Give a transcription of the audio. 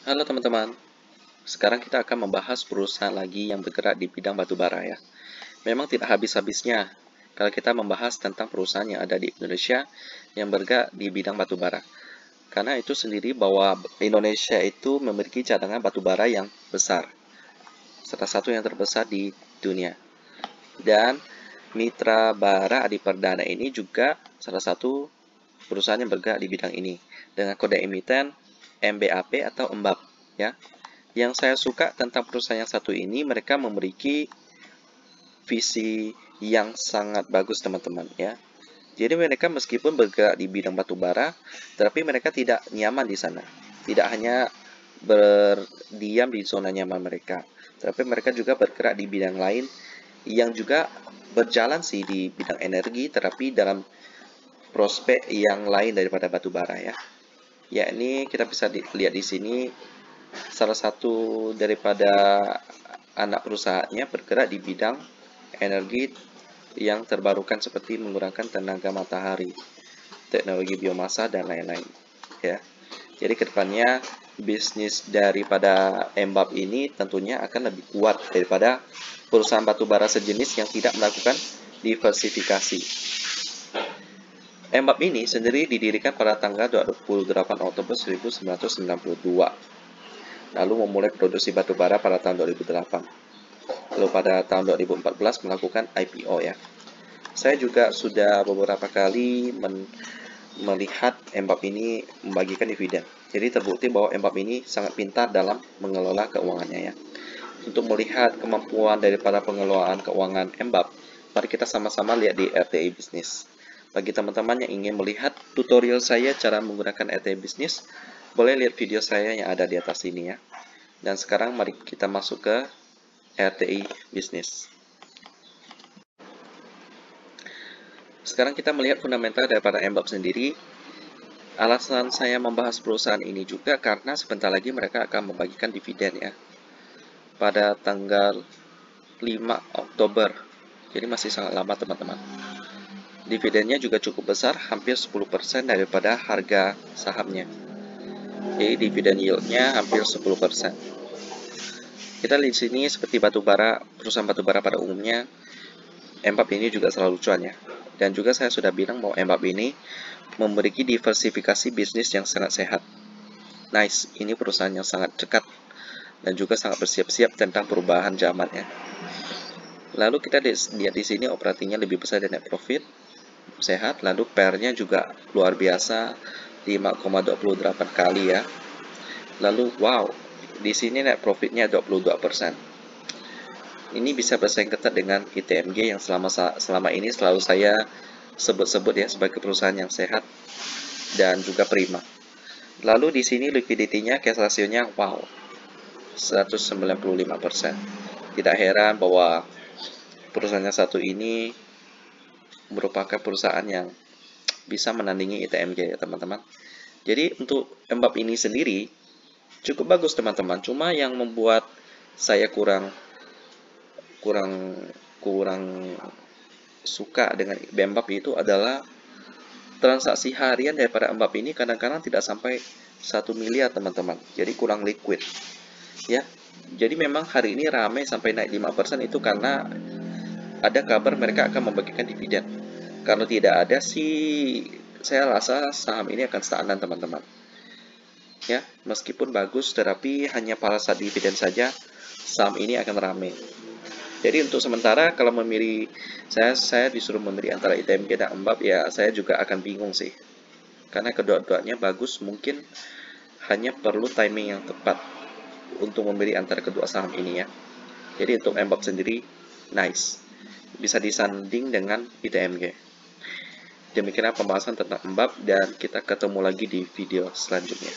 Halo teman-teman, sekarang kita akan membahas perusahaan lagi yang bergerak di bidang batubara ya. Memang tidak habis-habisnya kalau kita membahas tentang perusahaan yang ada di Indonesia yang bergerak di bidang batubara. Karena itu sendiri bahwa Indonesia itu memiliki cadangan batubara yang besar, salah satu yang terbesar di dunia. Dan Mitra Bara Adi Perdana ini juga salah satu perusahaan yang bergerak di bidang ini dengan kode emiten MBAP atau MBAP ya. Yang saya suka tentang perusahaan yang satu ini, mereka memiliki visi yang sangat bagus teman-teman ya. Jadi mereka meskipun bergerak di bidang batubara, tetapi mereka tidak nyaman di sana. Tidak hanya berdiam di zona nyaman mereka, tetapi mereka juga bergerak di bidang lain yang juga berjalan sih di bidang energi, tetapi dalam prospek yang lain daripada batubara ya. Yakni kita bisa lihat di sini salah satu daripada anak perusahaannya bergerak di bidang energi yang terbarukan seperti menggunakan tenaga matahari, teknologi biomasa, dan lain-lain. Ya, jadi kedepannya bisnis daripada MBAP ini tentunya akan lebih kuat daripada perusahaan batubara sejenis yang tidak melakukan diversifikasi. MBAP ini sendiri didirikan pada tanggal 28 Oktober 1992. Lalu memulai produksi batubara pada tahun 2008. Lalu pada tahun 2014 melakukan IPO ya. Saya juga sudah beberapa kali melihat MBAP ini membagikan dividen. Jadi terbukti bahwa MBAP ini sangat pintar dalam mengelola keuangannya ya. Untuk melihat kemampuan daripada pengelolaan keuangan MBAP, mari kita sama-sama lihat di RTI Bisnis. Bagi teman-teman yang ingin melihat tutorial saya cara menggunakan RTI Bisnis, boleh lihat video saya yang ada di atas ini ya. Dan sekarang mari kita masuk ke RTI Bisnis. Sekarang kita melihat fundamental daripada MBAP sendiri. Alasan saya membahas perusahaan ini juga karena sebentar lagi mereka akan membagikan dividen ya. Pada tanggal 5 Oktober. Jadi masih sangat lama teman-teman. Dividennya juga cukup besar, hampir 10% daripada harga sahamnya. Jadi dividen yieldnya hampir 10%. Kita lihat di sini seperti batubara, perusahaan batubara pada umumnya, MBAP ini juga selalu cuan ya. Dan juga saya sudah bilang bahwa MBAP ini memiliki diversifikasi bisnis yang sangat sehat. Nice, ini perusahaan yang sangat dekat dan juga sangat bersiap-siap tentang perubahan zaman ya. Lalu kita lihat di sini operatingnya lebih besar dari net profit, sehat. Lalu PER-nya juga luar biasa, 5,28 kali ya. Lalu wow, di sini net profitnya 22%. Ini bisa bersaing ketat dengan ITMG yang selama ini selalu saya sebut-sebut ya sebagai perusahaan yang sehat dan juga prima. Lalu di sini liquidity-nya, cash ratio-nya wow, 195%. Tidak heran bahwa perusahaan yang satu ini merupakan perusahaan yang bisa menandingi ITMG ya teman-teman. Jadi untuk MBAP ini sendiri cukup bagus teman-teman. Cuma yang membuat saya kurang suka dengan MBAP itu adalah transaksi harian daripada MBAP ini kadang-kadang tidak sampai 1 miliar teman-teman. Jadi kurang liquid ya. Jadi memang hari ini ramai sampai naik 5% itu karena ada kabar mereka akan membagikan dividen. Kalau tidak ada sih saya rasa saham ini akan stagnan teman-teman. Ya, meskipun bagus tetapi hanya pada saat dividen saja saham ini akan ramai. Jadi untuk sementara kalau memilih saya disuruh memilih antara ITMG dan MBAP ya saya juga akan bingung sih. Karena kedua-duanya bagus, mungkin hanya perlu timing yang tepat untuk memilih antara kedua saham ini ya. Jadi untuk MBAP sendiri nice. Bisa disanding dengan ITMG. Demikianlah pembahasan tentang MBAP dan kita ketemu lagi di video selanjutnya.